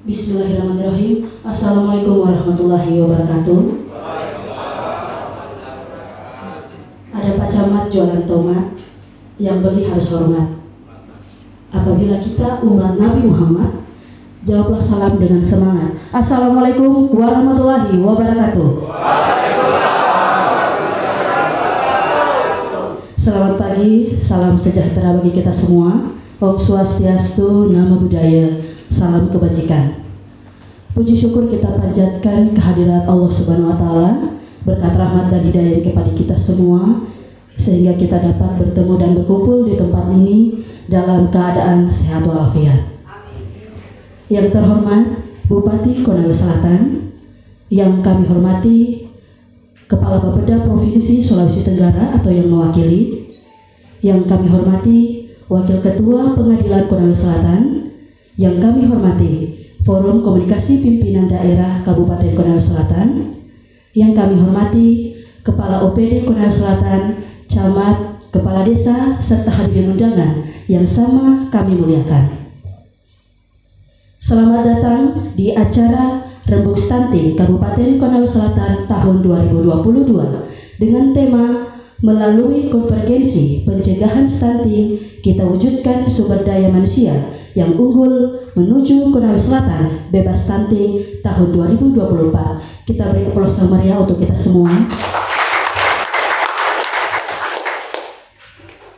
Bismillahirrahmanirrahim. Assalamualaikum warahmatullahi wabarakatuh. Ada Pak Camat jualan tomat, yang beli harus hormat. Apabila kita umat Nabi Muhammad, jawablah salam dengan semangat. Assalamualaikum warahmatullahi wabarakatuh. Selamat pagi, salam sejahtera bagi kita semua. Om Swastiastu, Namo Buddhaya, salam kebajikan. Puji syukur kita panjatkan kehadirat Allah Subhanahu wa Ta'ala, berkat rahmat dan hidayah kepada kita semua, sehingga kita dapat bertemu dan berkumpul di tempat ini dalam keadaan sehat walafiat. Yang terhormat Bupati Konawe Selatan, yang kami hormati Kepala Bapeda Provinsi Sulawesi Tenggara atau yang mewakili, yang kami hormati Wakil Ketua Pengadilan Konawe Selatan, yang kami hormati Forum Komunikasi Pimpinan Daerah Kabupaten Konawe Selatan, yang kami hormati Kepala OPD Konawe Selatan, Camat, Kepala Desa, serta hadirin undangan yang sama kami muliakan. Selamat datang di acara Rembuk Stunting Kabupaten Konawe Selatan tahun 2022 dengan tema melalui konvergensi pencegahan stunting, kita wujudkan sumber daya manusia yang unggul menuju Konawe Selatan bebas stunting tahun 2024. Kita beri aplaus yang meriah untuk kita semua.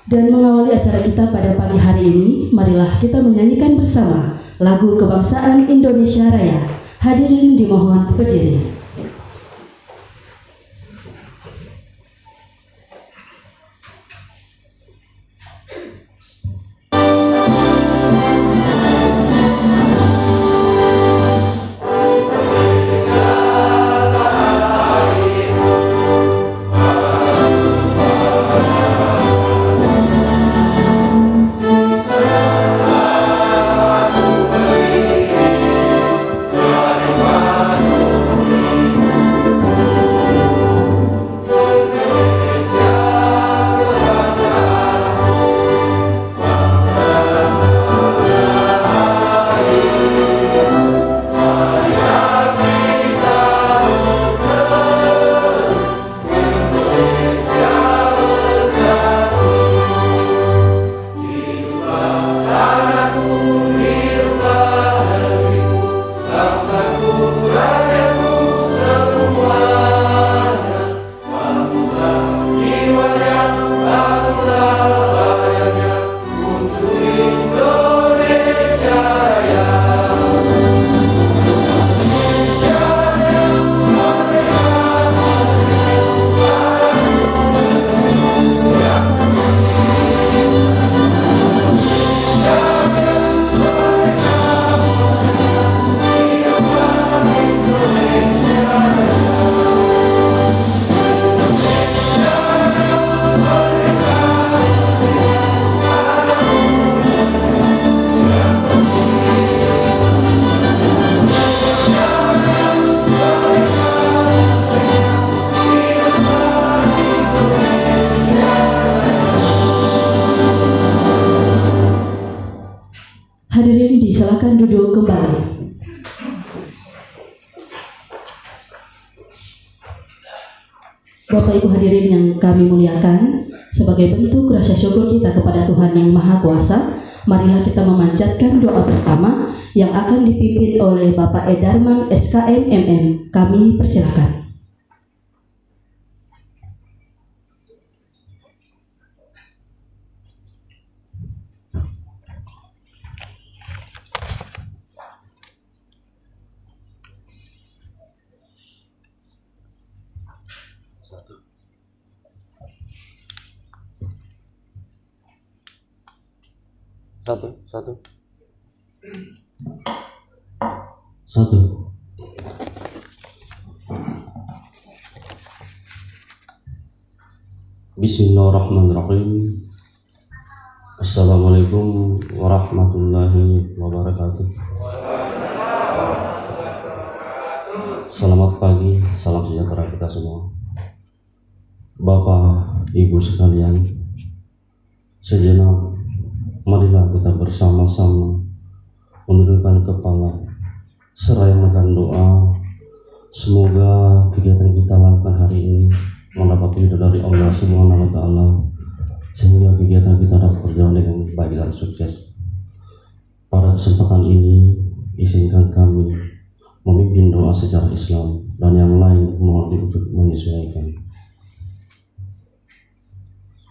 Dan mengawali acara kita pada pagi hari ini, marilah kita menyanyikan bersama lagu kebangsaan Indonesia Raya. Hadirin dimohon berdiri. Hadirin disilakan duduk kembali. Bapak Ibu hadirin yang kami muliakan, sebagai bentuk rasa syukur kita kepada Tuhan yang Maha Kuasa, marilah kita memanjatkan doa pertama yang akan dipimpin oleh Bapak Edarman SKM MM. Kami persilakan. Satu. Bismillahirrahmanirrahim. Assalamualaikum warahmatullahi wabarakatuh. Selamat pagi, salam sejahtera kita semua. Bapak, Ibu sekalian, sejenak marilah kita bersama-sama menundukkan kepala, seraya memberikan doa semoga kegiatan yang kita lakukan hari ini mendapat ridho dari Allah Subhanahu wa taala sehingga kegiatan kita dapat berjalan dengan baik dan sukses. Pada kesempatan ini izinkan kami memimpin doa secara Islam dan yang lain mohon untuk menyesuaikan.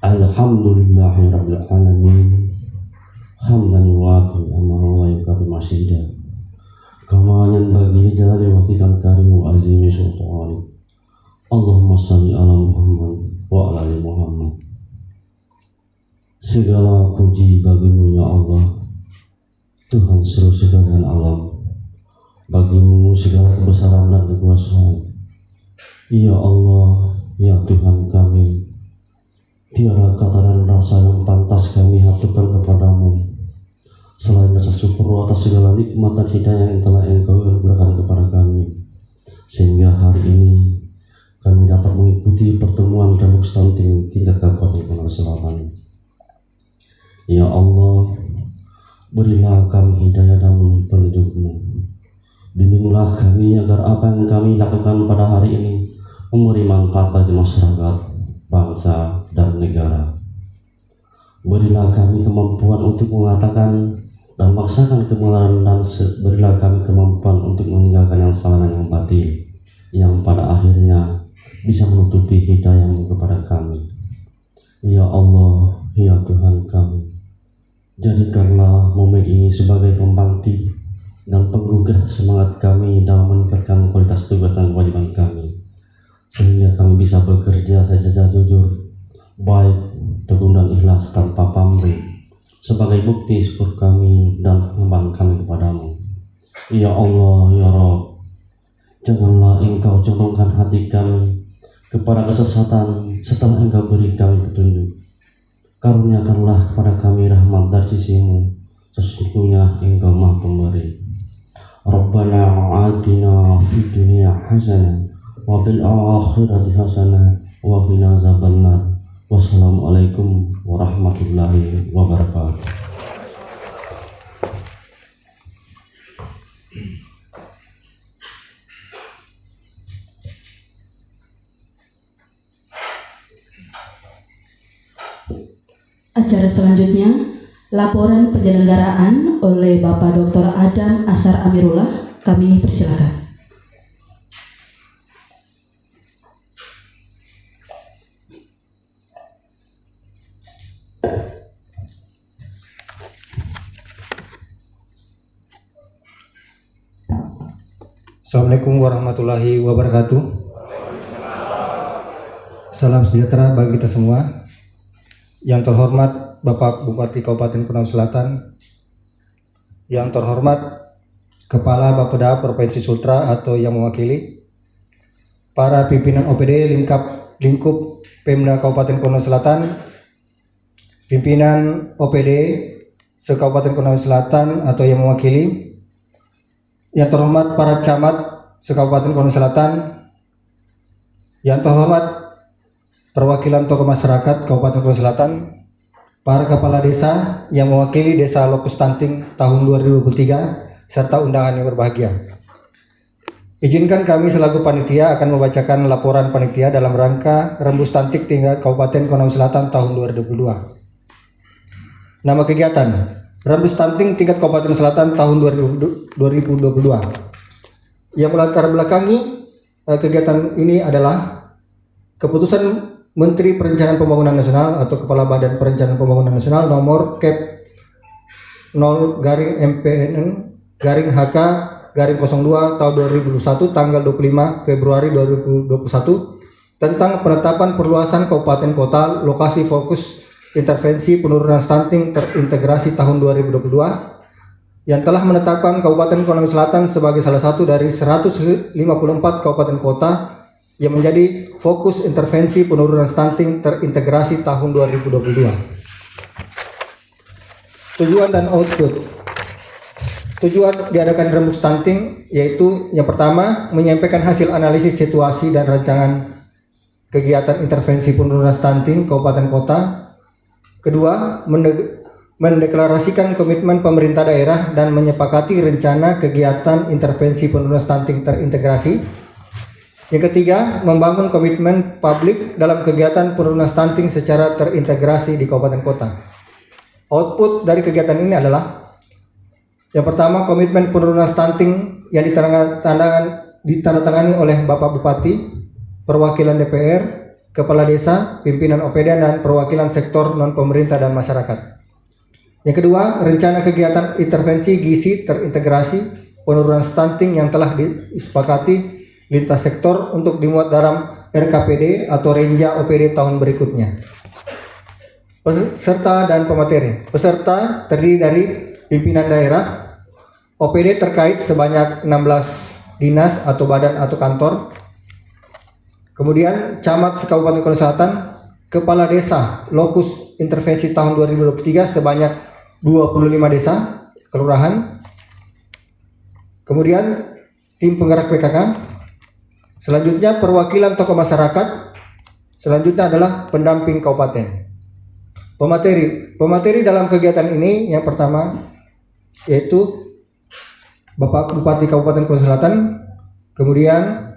Alhamdulillahirabbil alamin hamdan yuwafi ni'amahu wa yukafi masyidah kama yanbaghi jalali wajhikal karim wa azimi sultanik. Allahumma shalli ala Muhammad wa ala ali Muhammad. Segala puji bagimu ya Allah, Tuhan seluruh sekalian alam. Bagimu segala kebesaran dan kekuasaan. Ya Allah, ya Tuhan kami, tiada kata dan rasa yang pantas kami haturkan kepadamu selain rasa syukur atas segala nikmat dan hidayah yang telah Engkau berikan kepada kami, sehingga hari ini kami dapat mengikuti pertemuan Rembuk Stunting tingkat Kabupaten Konawe Selatan. Ya Allah, berilah kami hidayah dan petunjuk-Mu. Bimbinglah kami agar apa yang kami lakukan pada hari ini memberi manfaat bagi masyarakat, bangsa, dan negara. Berilah kami kemampuan untuk mengatakan dan memaksakan kebenaran, dan berilah kami kemampuan untuk meninggalkan yang salah dan yang batil, yang pada akhirnya bisa menutupi hidayah-Mu kepada kami. Ya Allah, ya Tuhan kami, jadikanlah momen ini sebagai pembangkit dan penggugah semangat kami dalam meningkatkan kualitas tugas dan kewajiban kami, sehingga kami bisa bekerja secara jujur, baik, tekun dan ikhlas tanpa pamrih, sebagai bukti syukur kami dan pengembangan kami kepadamu. Ya Allah, ya Rabb, janganlah Engkau condongkan hati kami kepada kesesatan setelah Engkau beri kami petunjuk. Karuniakanlah kepada kami rahmat dari sisi-Mu, sesungguhnya Engkau Maha Pemberi. Rabbana atina fid dunya hasanah wa fil akhirati hasanah wa qina azabannar. Wassalamualaikum warahmatullahi wabarakatuh. Acara selanjutnya, laporan penyelenggaraan oleh Bapak Dr. Adam Asar Amirullah. Kami persilakan. Assalamualaikum warahmatullahi wabarakatuh. Salam sejahtera bagi kita semua. Yang terhormat Bapak Bupati Kabupaten Konawe Selatan, yang terhormat Kepala Bapeda Provinsi Sultra atau yang mewakili, para pimpinan OPD lingkup Pemda Kabupaten Konawe Selatan, pimpinan OPD se-Kabupaten Konawe Selatan atau yang mewakili, yang terhormat para camat se-Kabupaten Konawe Selatan, yang terhormat perwakilan tokoh masyarakat Kabupaten Konawe Selatan, para kepala desa yang mewakili Desa Lokus Stunting tahun 2023, serta undangan yang berbahagia. Izinkan kami selaku panitia akan membacakan laporan panitia dalam rangka Rembuk Stunting tingkat Kabupaten Konawe Selatan tahun 2022. Nama kegiatan Rembuk Stunting tingkat Kabupaten Selatan tahun 2022. Yang melatar belakangi kegiatan ini adalah keputusan Menteri Perencanaan Pembangunan Nasional atau Kepala Badan Perencanaan Pembangunan Nasional nomor Kep 0/MPN/HK/02 tahun 2021 tanggal 25 Februari 2021 tentang penetapan perluasan kabupaten kota lokasi fokus intervensi penurunan stunting terintegrasi tahun 2022 yang telah menetapkan Kabupaten Konawe Selatan sebagai salah satu dari 154 kabupaten kota yang menjadi fokus intervensi penurunan stunting terintegrasi tahun 2022. Tujuan dan output. Tujuan diadakan Rembuk Stunting yaitu yang pertama menyampaikan hasil analisis situasi dan rancangan kegiatan intervensi penurunan stunting kabupaten kota. Kedua, mendeklarasikan komitmen pemerintah daerah dan menyepakati rencana kegiatan intervensi penurunan stunting terintegrasi. Yang ketiga, membangun komitmen publik dalam kegiatan penurunan stunting secara terintegrasi di kabupaten kota. Output dari kegiatan ini adalah yang pertama, komitmen penurunan stunting yang ditandatangani oleh Bapak Bupati, perwakilan DPR, Kepala Desa, pimpinan OPD, dan perwakilan sektor non-pemerintah dan masyarakat. Yang kedua, rencana kegiatan intervensi gizi terintegrasi penurunan stunting yang telah disepakati lintas sektor untuk dimuat dalam RKPD atau Renja OPD tahun berikutnya. Peserta dan pemateri. Peserta terdiri dari pimpinan daerah, OPD terkait sebanyak 16 dinas atau badan atau kantor. Kemudian camat se-Kabupaten Konawe Selatan, kepala desa lokus intervensi tahun 2023 sebanyak 25 desa kelurahan. Kemudian tim penggerak PKK. Selanjutnya perwakilan tokoh masyarakat. Selanjutnya adalah pendamping kabupaten. Pemateri dalam kegiatan ini yang pertama yaitu Bapak Bupati Kabupaten Konawe Selatan, kemudian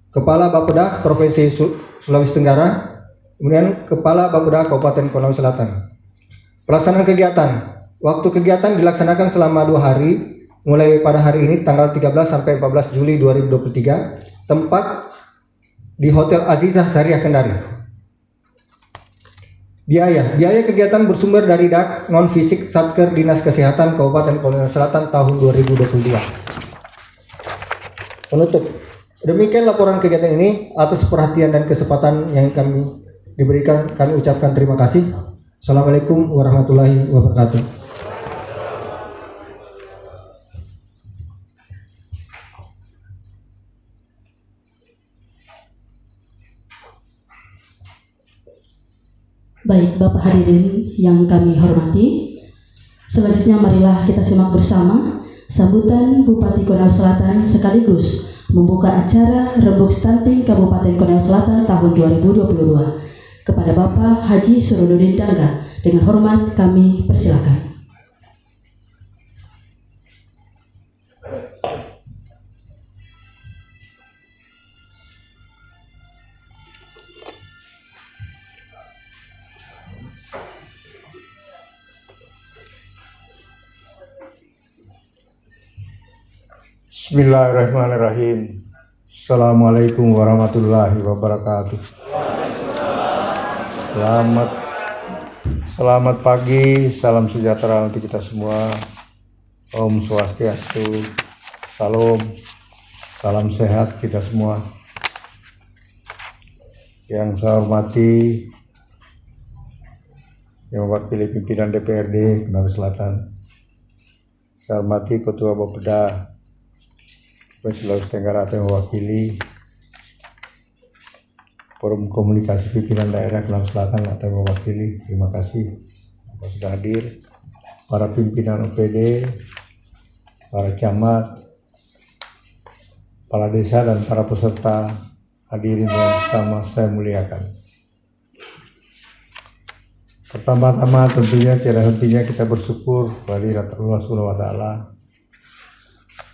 Kepala Bapeda Provinsi Sulawesi Tenggara, kemudian Kepala Bapeda Kabupaten Konawe Selatan. Pelaksanaan kegiatan. Waktu kegiatan dilaksanakan selama 2 hari, mulai pada hari ini tanggal 13 sampai 14 Juli 2023. Tempat di Hotel Azizah Syariah Kendari. Biaya kegiatan bersumber dari DAK non fisik Satker Dinas Kesehatan Kabupaten Konawe Selatan tahun 2022. Penutup. Demikian laporan kegiatan ini. Atas perhatian dan kesempatan yang kami diberikan, kami ucapkan terima kasih. Assalamualaikum warahmatullahi wabarakatuh. Baik, Bapak hadirin yang kami hormati, selanjutnya marilah kita simak bersama sambutan Bupati Konawe Selatan sekaligus membuka acara Rembuk Stunting Kabupaten Konawe Selatan tahun 2022. Kepada Bapak Haji Surududin Dangga, dengan hormat kami persilakan. Bismillahirrahmanirrahim. Assalamualaikum warahmatullahi wabarakatuh. Selamat pagi, salam sejahtera untuk kita semua. Om Swastiastu, salam sehat kita semua. Yang saya hormati yang mewakili pimpinan DPRD Konawe Selatan, saya hormati Ketua Bapeda Sulawesi Tenggara atau yang mewakili Forum Komunikasi Pimpinan Daerah Konawe Selatan atau yang mewakili, terima kasih sudah hadir. Para pimpinan OPD, para camat, kepala desa, dan para peserta hadirin yang sama saya muliakan. Pertama-tama tentunya tiada hentinya kita bersyukur kepada Allah Subhanahu wa Ta'ala.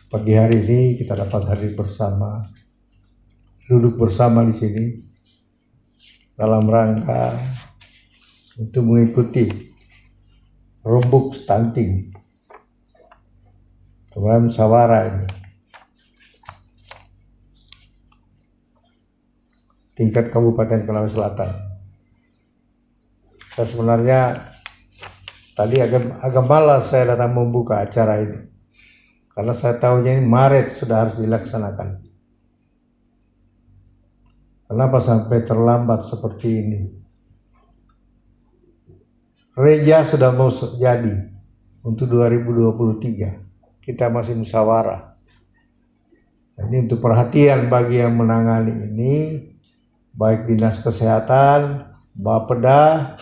Pagi hari ini kita dapat hadir bersama, duduk bersama di sini dalam rangka untuk mengikuti Rembuk Stunting kemudian musyawarah ini tingkat Kabupaten Konawe Selatan. Saya sebenarnya tadi agak malas saya datang membuka acara ini karena saya tahunya ini Maret sudah harus dilaksanakan. Kenapa sampai terlambat seperti ini? Reja sudah mau jadi untuk 2023. Kita masih musyawarah. Ini untuk perhatian bagi yang menangani ini, baik Dinas Kesehatan, Bapeda,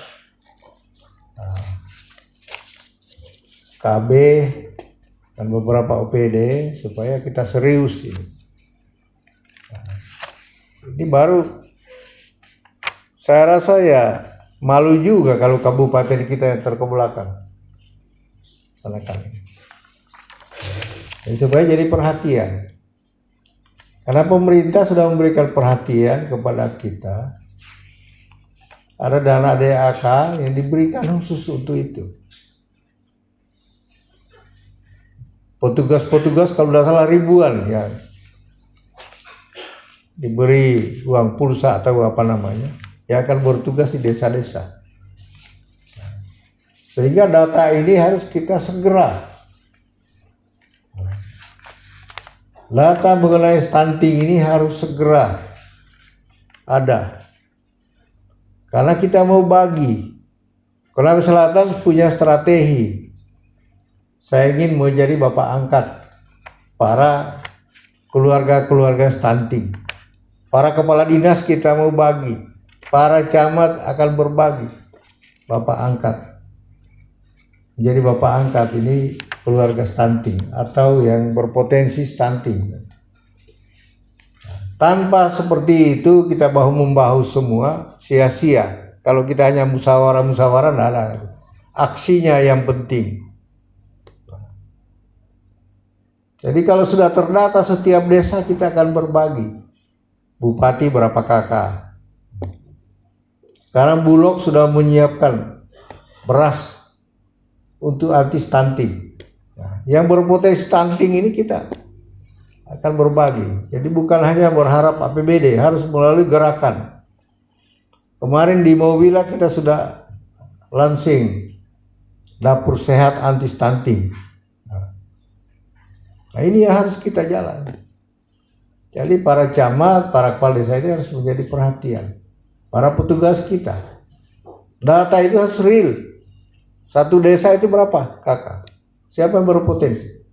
KB, dan beberapa OPD supaya kita serius ini. Ini baru saya rasa ya malu juga kalau kabupaten kita yang terkebelakang. laksanakan. Dan supaya jadi perhatian. Karena pemerintah sudah memberikan perhatian kepada kita. Ada dana DAK yang diberikan khusus untuk itu. Petugas-petugas kalau tidak salah ribuan ya diberi uang pulsa atau apa namanya, yang akan bertugas di desa-desa. Sehingga data ini harus kita segera. Data mengenai stunting ini harus segera ada. Karena kita mau bagi. Sulawesi Selatan punya strategi. Saya ingin menjadi bapak angkat para keluarga-keluarga stunting. Para kepala dinas kita mau bagi. Para camat akan berbagi. Bapak angkat. Jadi bapak angkat ini keluarga stunting atau yang berpotensi stunting. Tanpa seperti itu kita bahu-membahu semua sia-sia. Kalau kita hanya musyawarah-musyawarah tidak ada. Aksinya yang penting. Jadi kalau sudah terdata setiap desa kita akan berbagi. Bupati berapa kakak. Sekarang Bulog sudah menyiapkan beras untuk anti stunting. Yang berpotensi stunting ini kita akan berbagi. Jadi bukan hanya berharap APBD, harus melalui gerakan. Kemarin di Mawila kita sudah launching dapur sehat anti stunting. Nah ini yang harus kita jalan. Jadi para camat, para kepala desa ini harus menjadi perhatian. Para petugas kita. Data itu harus real. Satu desa itu berapa kakak? Siapa yang berpotensi?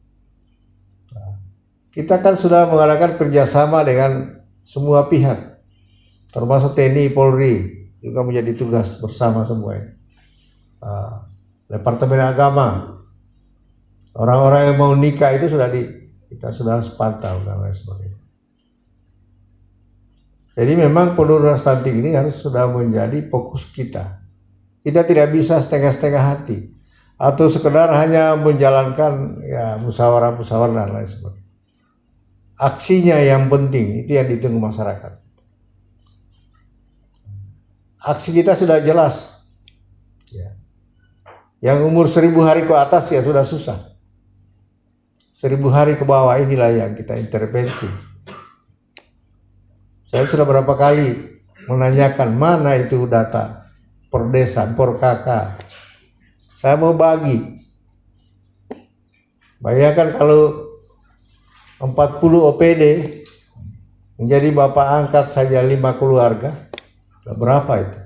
Kita kan sudah mengadakan kerjasama dengan semua pihak. Termasuk TNI, Polri. Juga menjadi tugas bersama semuanya. Departemen Agama. Orang-orang yang mau nikah itu kita sudah sepantau dan lain sebagainya. Jadi memang penurunan stunting ini harus sudah menjadi fokus kita. Kita tidak bisa setengah-setengah hati atau sekedar hanya menjalankan ya musyawarah-musyawarah dan lain sebagainya. Aksinya yang penting, itu yang ditunggu masyarakat. Aksi kita sudah jelas. Ya. Yang umur 1000 hari ke atas ya sudah susah. 1000 hari ke bawah inilah yang kita intervensi. Saya sudah berapa kali menanyakan mana itu data per desa, per kakak. Saya mau bagi. Bayangkan kalau 40 OPD menjadi bapak angkat saja 5 keluarga, berapa itu?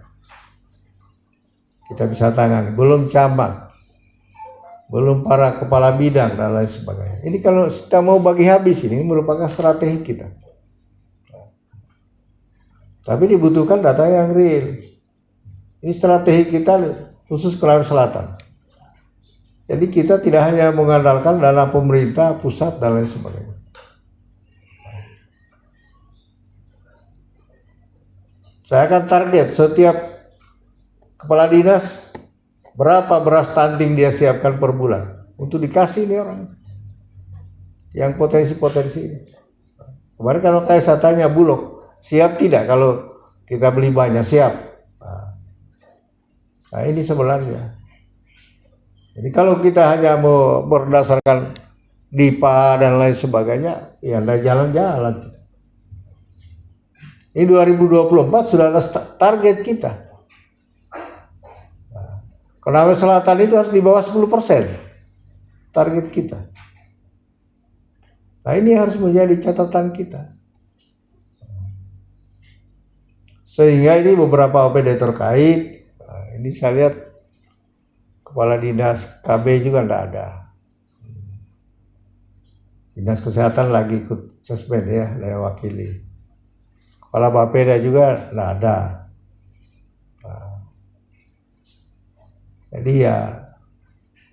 Kita bisa tangani. Belum camat, belum para kepala bidang dan lain sebagainya. Ini kalau kita mau bagi habis ini merupakan strategi kita. Tapi dibutuhkan data yang real. Ini strategi kita khusus Sulawesi Selatan. Jadi kita tidak hanya mengandalkan dana pemerintah, pusat dan lain sebagainya. Saya akan target setiap kepala dinas berapa beras stunting dia siapkan per bulan untuk dikasih ini orang yang potensi-potensi ini. Kemarin kalau kayak saya tanya Bulog, siap tidak kalau kita beli banyak? Siap. Nah ini sebenarnya. Jadi kalau kita hanya mau berdasarkan DIPA dan lain sebagainya, ya tidak jalan-jalan. Ini 2024 sudah ada target kita. Sulawesi Selatan itu harus di bawah 10% target kita. Nah ini harus menjadi catatan kita. Sehingga ini beberapa OPD terkait. Nah, ini saya lihat kepala dinas KB juga tidak ada. Dinas Kesehatan lagi ikut suspend ya, saya wakili. Kepala Bapeda juga tidak ada. Jadi ya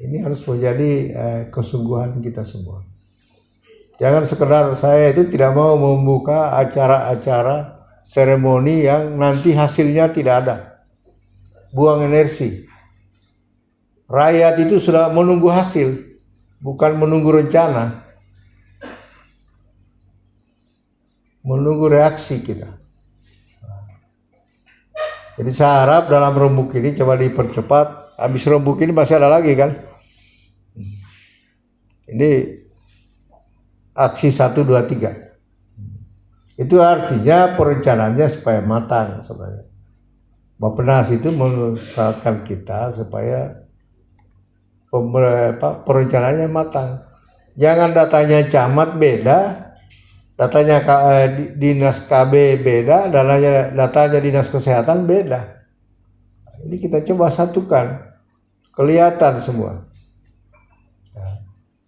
ini harus menjadi kesungguhan kita semua. Jangan sekedar saya itu tidak mau membuka acara-acara seremoni yang nanti hasilnya tidak ada. Buang energi. rakyat itu sudah menunggu hasil, bukan menunggu rencana, menunggu reaksi kita. Jadi saya harap dalam rembuk ini coba dipercepat. Habis rembuk ini masih ada lagi kan? Ini aksi 1, 2, 3. Itu artinya perencanaannya supaya matang sebenarnya. Bappenas itu mensyaratkan kita supaya perencanaannya matang. Jangan datanya camat beda, datanya dinas KB beda, datanya dinas kesehatan beda. Ini kita coba satukan, kelihatan semua.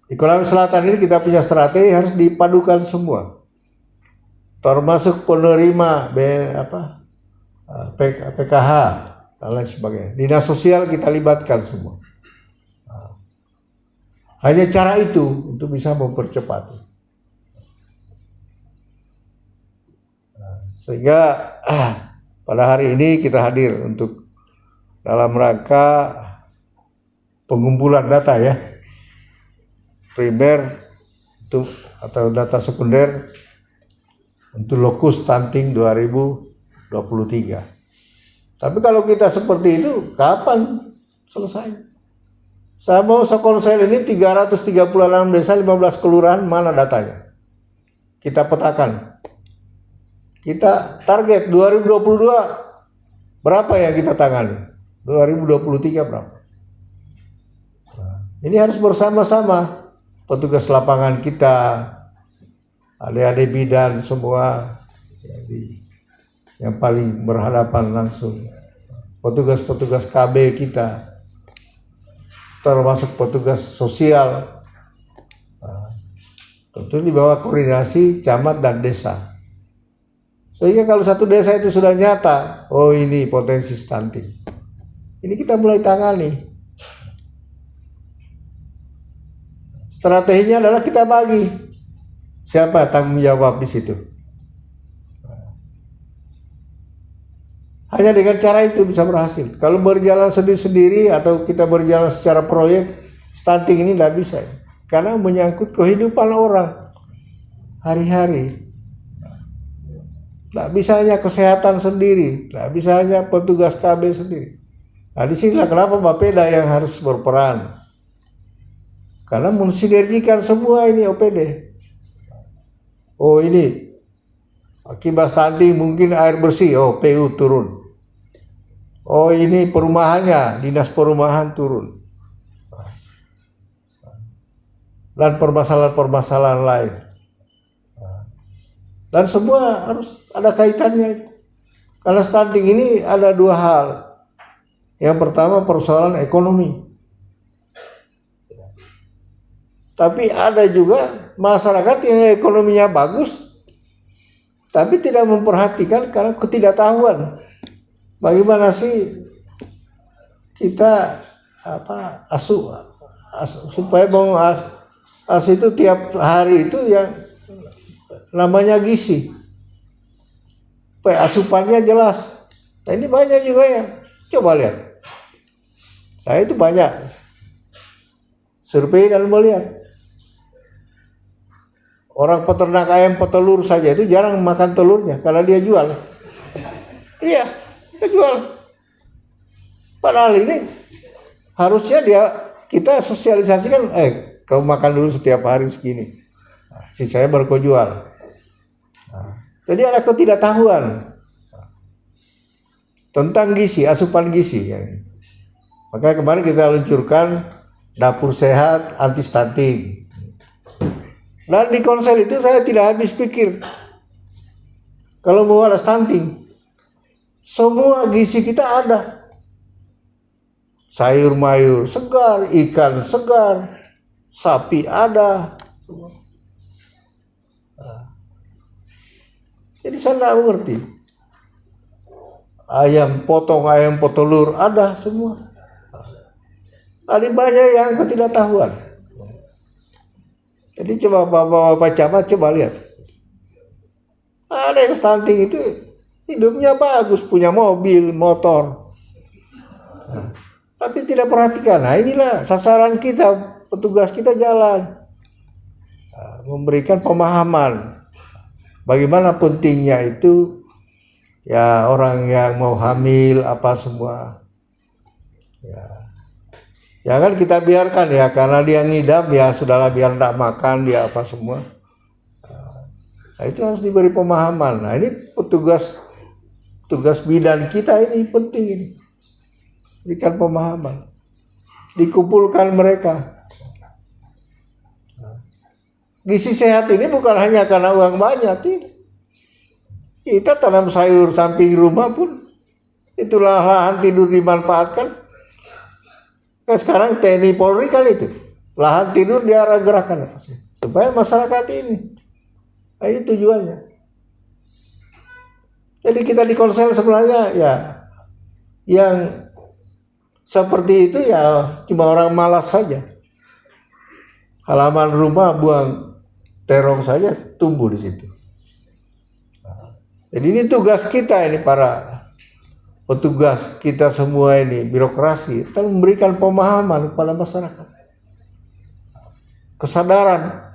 Di Konawe Selatan ini kita punya strategi harus dipadukan semua, termasuk penerima PKH dan lain sebagainya. Dinas sosial kita libatkan semua. Hanya cara itu untuk bisa mempercepat. Sehingga pada hari ini kita hadir untuk dalam rangka pengumpulan data ya, primer untuk atau data sekunder untuk lokus stunting 2023. Tapi kalau kita seperti itu, kapan selesai? Saya mau Sekonsel ini 336 desa, 15 kelurahan, mana datanya? Kita petakan. Kita target 2022 berapa yang kita tangani? 2023 berapa? Ini harus bersama-sama petugas lapangan kita, adik-adik bidan semua yang paling berhadapan langsung, petugas-petugas KB kita, termasuk petugas sosial, tentu di bawah koordinasi camat dan desa. Sehingga kalau satu desa itu sudah nyata, oh ini potensi stunting, ini kita mulai tangani. Strateginya adalah kita bagi siapa tanggung jawab di situ. Hanya dengan cara itu bisa berhasil. Kalau berjalan sendiri-sendiri atau kita berjalan secara proyek, stunting ini tidak bisa. Karena menyangkut kehidupan orang hari-hari. Tidak bisa hanya kesehatan sendiri, tidak bisa hanya petugas KB sendiri. Nah disinilah kenapa Bapeda yang harus berperan. Karena mensinergikan semua ini OPD. Oh ini akibat stunting mungkin air bersih, oh PU turun. Oh ini perumahannya, dinas perumahan turun. Dan permasalahan-permasalahan lain. Dan semua harus ada kaitannya. Karena stunting ini ada dua hal. Yang pertama persoalan ekonomi. Tapi ada juga masyarakat yang ekonominya bagus, tapi tidak memperhatikan karena ketidaktahuan. Bagaimana sih kita supaya bangun itu tiap hari itu yang namanya gizi, supaya asupannya jelas. Nah ini banyak juga ya. Coba lihat, saya itu banyak survei dan melihat orang peternak ayam petelur saja itu jarang makan telurnya karena dia jual. Iya. Jual. Padahal ini harusnya kita sosialisasikan, kau makan dulu setiap hari segini, sisanya baru kau jual. Jadi ada ketidaktahuan tentang gizi, asupan gizi. Makanya kemarin kita luncurkan dapur sehat anti stunting. Dan di konsel itu saya tidak habis pikir kalau mau ada stunting. Semua gizi kita ada. Sayur mayur segar, ikan segar, sapi ada. Semua. Jadi saya tidak mengerti. Ayam potong, ayam petelur ada semua. Ada banyak yang ketidaktahuan. Jadi coba Bapak camat coba lihat. Ada yang stunting itu hidupnya bagus, punya mobil, motor. tapi tidak perhatikan. Nah, inilah sasaran kita, petugas kita jalan. Memberikan pemahaman bagaimana pentingnya itu ya orang yang mau hamil apa semua. Ya. Jangan kita biarkan ya, karena dia ngidam ya sudahlah, biar tidak makan dia apa semua. Nah, itu harus diberi pemahaman. Nah, ini tugas bidan kita ini penting ini. Berikan pemahaman. Dikumpulkan mereka. Gizi sehat ini bukan hanya karena uang banyak, tidak. Kita tanam sayur samping rumah pun itulah lahan tidur dimanfaatkan. Kan sekarang TNI Polri kan itu lahan tidur diarah gerakan supaya masyarakat ini. Nah, ini tujuannya. Jadi kita di Kolsel sebenarnya ya yang seperti itu ya cuma orang malas saja. Halaman rumah buang terong saja tumbuh di situ. Jadi ini tugas kita ini, para petugas kita semua ini, birokrasi, kita memberikan pemahaman kepada masyarakat, kesadaran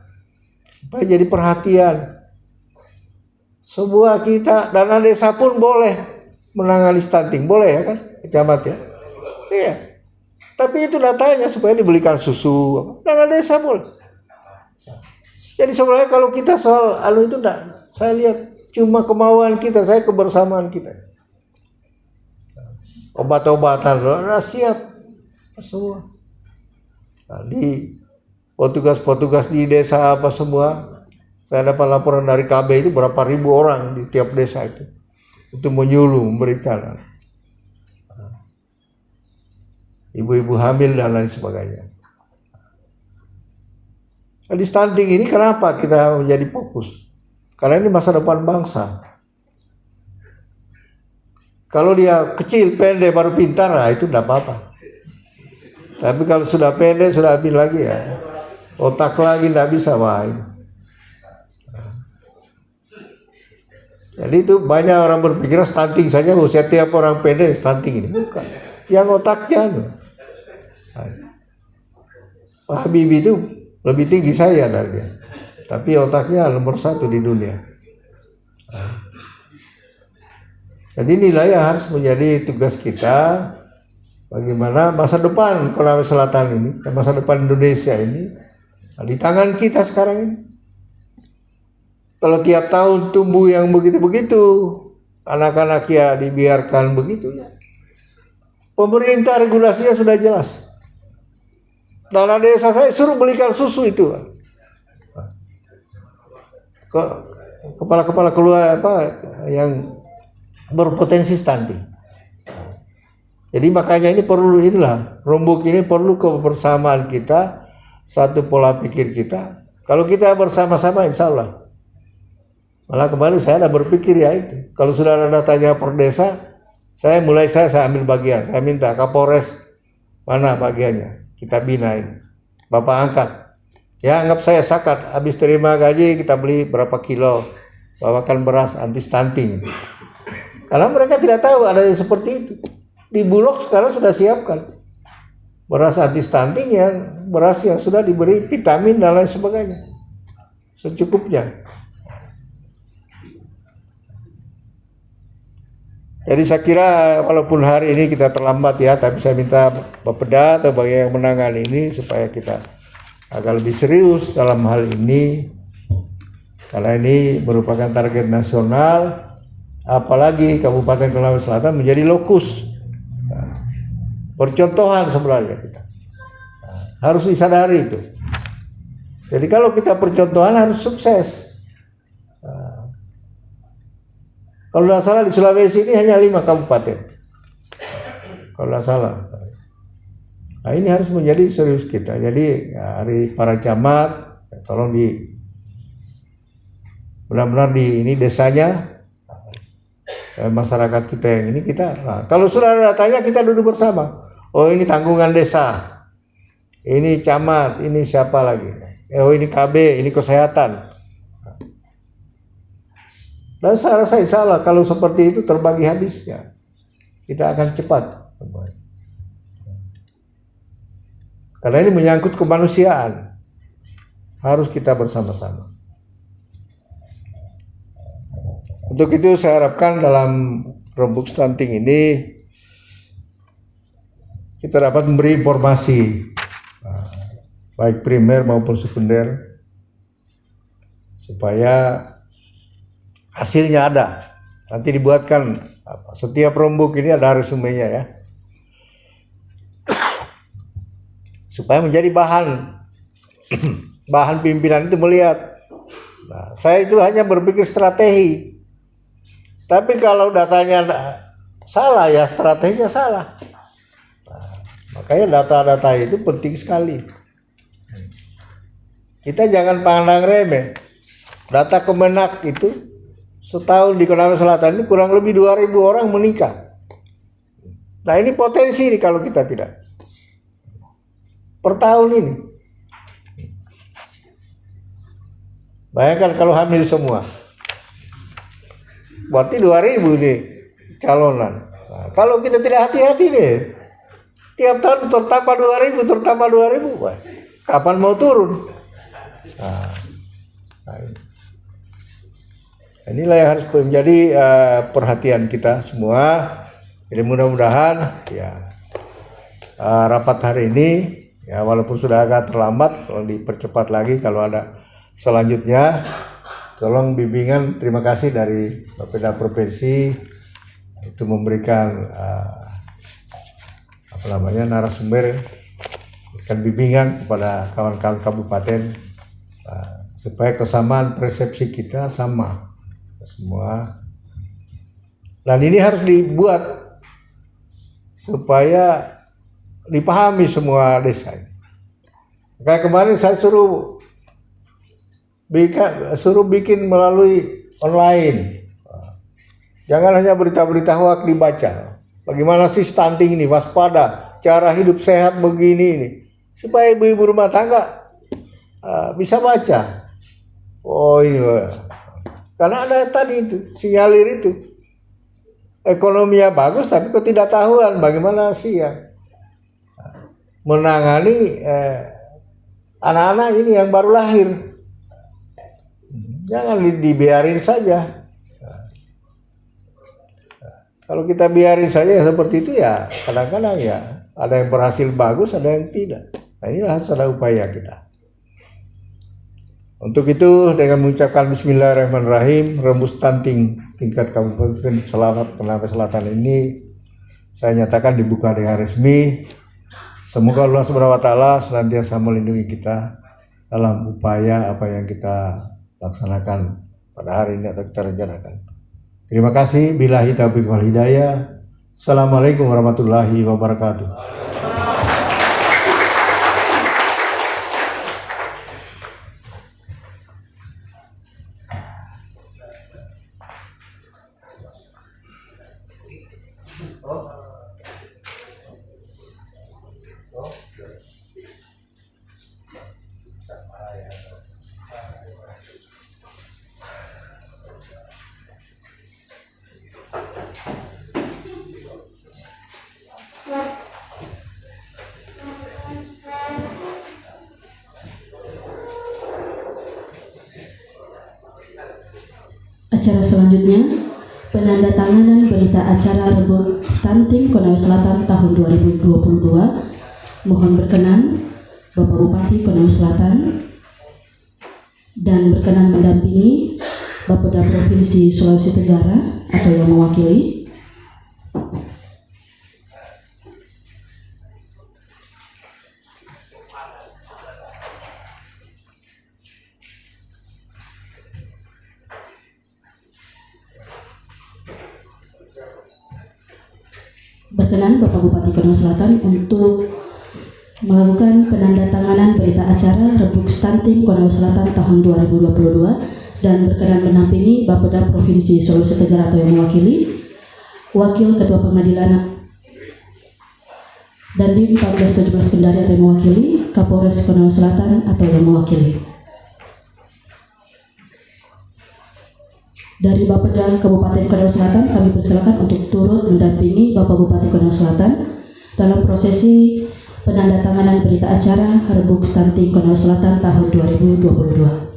supaya jadi perhatian. Semua kita, dana desa pun boleh menangani stunting, boleh ya kan, Camat ya? Iya. Tapi itu datanya supaya dibelikan susu, dana desa boleh. Jadi sebenarnya kalau kita soal itu enggak, saya lihat cuma kemauan kita, saya kebersamaan kita. Obat-obatan sudah siap semua. Nah, di petugas-petugas di desa apa semua, saya dapat laporan dari KB itu berapa ribu orang di tiap desa itu menyuluh, memberikan ibu-ibu hamil dan lain sebagainya. Di stunting ini kenapa kita menjadi fokus? Karena ini masa depan bangsa. Kalau dia kecil, pendek, baru pintar, nah itu tidak apa-apa. Tapi kalau sudah pendek, sudah habis lagi ya, otak lagi tidak bisa main. Jadi itu banyak orang berpikir stunting saja, setiap orang pendek stunting ini. Bukan. Yang otaknya. Pak Habibie itu lebih tinggi saya dari dia. Tapi otaknya nomor 1 di dunia. Jadi inilah yang harus menjadi tugas kita. Bagaimana masa depan Konawe Selatan ini, masa depan Indonesia ini, di tangan kita sekarang ini. Kalau tiap tahun tumbuh yang begitu-begitu, anak-anak ya dibiarkan begitu ya. Pemerintah regulasinya sudah jelas. Dana desa saya suruh belikan susu itu. Kepala-kepala keluarga apa yang berpotensi stunting. Jadi makanya ini perlu inilah, Rombok ini perlu kebersamaan kita, satu pola pikir kita. Kalau kita bersama-sama insya Allah. Malah kembali saya ada berpikir ya itu. Kalau sudah ada tanya per desa, saya ambil bagian. Saya minta Kapolres mana bagiannya, kita binain. Bapak angkat. Ya anggap saya sakat, habis terima gaji kita beli berapa kilo, bawakan beras anti stunting. Karena mereka tidak tahu ada yang seperti itu. Di Bulog sekarang sudah siapkan beras anti stunting, yang beras yang sudah diberi vitamin dan lain sebagainya secukupnya. Jadi saya kira walaupun hari ini kita terlambat ya, tapi saya minta Bapeda atau bagi yang menangani ini supaya kita agak lebih serius dalam hal ini, karena ini merupakan target nasional, apalagi Kabupaten Konawe Selatan menjadi lokus percontohan sebenarnya kita. Harus disadari itu. Jadi kalau kita percontohan harus sukses. Kalau tidak salah di Sulawesi ini hanya 5 kabupaten. Kalau tidak salah. Nah ini harus menjadi serius kita. Jadi hari para camat, tolong benar-benar di ini desanya, masyarakat kita yang ini kita. Nah, kalau sudah ada datanya kita duduk bersama. Oh ini tanggungan desa, ini camat, ini siapa lagi? Oh ini KB, ini kesehatan. Dan saya rasa insya Allah kalau seperti itu terbagi habis ya, kita akan cepat. Karena ini menyangkut kemanusiaan. Harus kita bersama-sama. Untuk itu saya harapkan dalam rembuk stunting ini kita dapat memberi informasi baik primer maupun sekunder supaya hasilnya ada. Nanti dibuatkan setiap rembuk ini ada resumenya ya. Supaya menjadi bahan pimpinan itu melihat. Nah, saya itu hanya berpikir strategi. Tapi kalau datanya salah ya strateginya salah. Nah, makanya data-data itu penting sekali. Kita jangan pandang remeh. Data Kemenak itu setahun di Konawe Selatan ini kurang lebih 2.000 orang menikah. Nah ini potensi nih kalau kita tidak. Per tahun ini. Bayangkan kalau hamil semua. Berarti 2.000 nih calonan. Nah, kalau kita tidak hati-hati nih, tiap tahun tertambah 2.000, tertambah 2.000. Wah, kapan mau turun? Nah, inilah yang harus menjadi perhatian kita semua. Jadi mudah-mudahan ya rapat hari ini ya walaupun sudah agak terlambat, tolong dipercepat lagi kalau ada selanjutnya. Tolong bimbingan, terima kasih dari Bapeda Provinsi itu memberikan narasumber, memberikan bimbingan kepada kawan-kawan kabupaten supaya kesamaan persepsi kita sama semua. Dan ini harus dibuat supaya dipahami semua desa. Kayak kemarin saya suruh bikin melalui online. Jangan hanya berita-berita hoak dibaca. Bagaimana sih stunting ini, waspada, cara hidup sehat begini ini. Supaya ibu-ibu rumah tangga bisa baca. Oh ini, karena ada tadi itu, sinyalir itu. Ekonominya bagus tapi ketidaktahuan bagaimana sih ya menangani anak-anak ini yang baru lahir. Jangan dibiarin saja. Kalau kita biarin saja seperti itu ya kadang-kadang ya ada yang berhasil bagus, ada yang tidak. Nah ini harus ada upaya kita. Untuk itu dengan mengucapkan Bismillahirrahmanirrahim, rembuk stunting tingkat Kabupaten Konawe Selatan ini saya nyatakan dibuka dengan resmi. Semoga Allah Subhanahu wa taala senantiasa melindungi kita dalam upaya apa yang kita laksanakan pada hari ini atau kita rencanakan. Terima kasih. Billahi taufiq wal hidayah. Assalamualaikum warahmatullahi wabarakatuh. Acara selanjutnya, penandatanganan berita acara rembuk stunting Konawe Selatan tahun 2022. Mohon berkenan Bapak Bupati Konawe Selatan dan berkenan mendampingi Bapeda Provinsi Sulawesi Tenggara atau yang mewakili. Berkenan Bapak Bupati Konawe Selatan untuk melakukan penandatanganan berita acara rembuk stunting Konawe Selatan tahun 2022 dan berkenan menampingi Bapeda Provinsi Sulawesi Tenggara atau yang mewakili, Wakil Ketua Pengadilan Dandim 1417 Kendari atau yang mewakili, Kapolres Konawe Selatan atau yang mewakili. Dari Bapeda Kabupaten Konawe Selatan kami persilakan untuk turut mendampingi Bapak Bupati Konawe Selatan dalam prosesi penandatanganan berita acara Rebuk Stunting Konawe Selatan tahun 2022.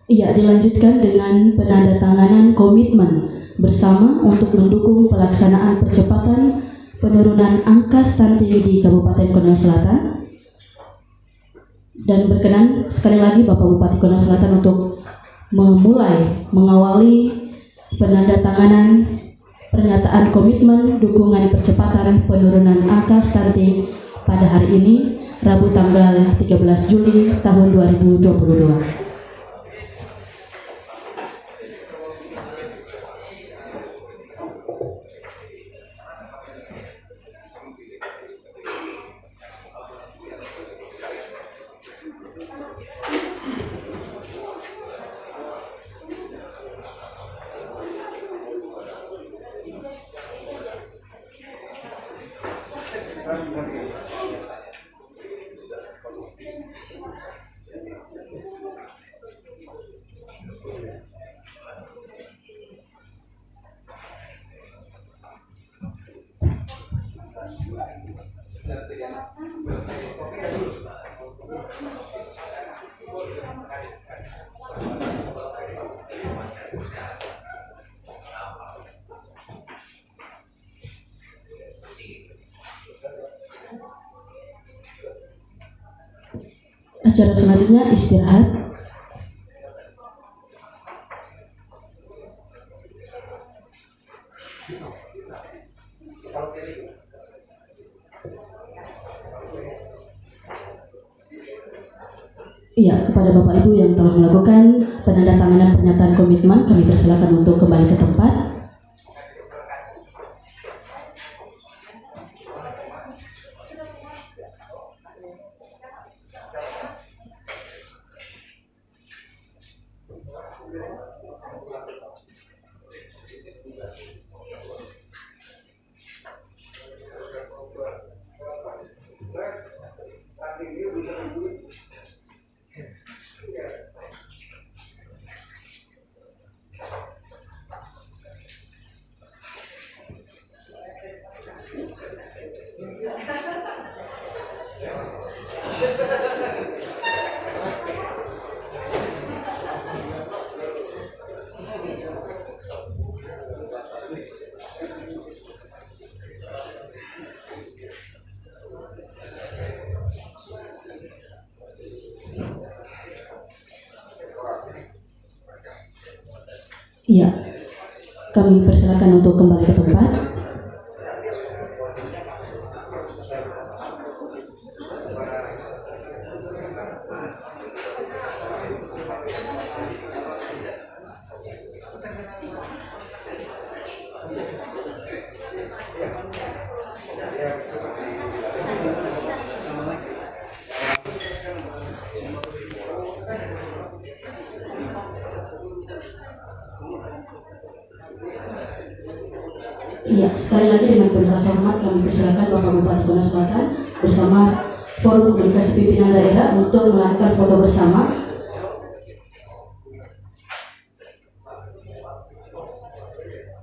Ia dilanjutkan dengan penandatanganan komitmen bersama untuk mendukung pelaksanaan percepatan penurunan angka stunting di Kabupaten Konawe Selatan. Dan berkenan sekali lagi Bapak Bupati Konawe Selatan untuk mengawali penandatanganan pernyataan komitmen dukungan percepatan penurunan angka stunting pada hari ini, Rabu tanggal 13 Juli tahun 2022. Acara selanjutnya istirahat. Iya, kepada Bapak Ibu yang telah melakukan penandatanganan pernyataan komitmen, kami persilakan untuk kembali ke tempat. Iya, kami persilakan untuk kembali ke tempat. Iya, sekali lagi dengan penuh rasa hormat kami persilakan Bapak Bupati Konawe Selatan bersama Forum Komunikasi Pimpinan Daerah untuk melakukan foto bersama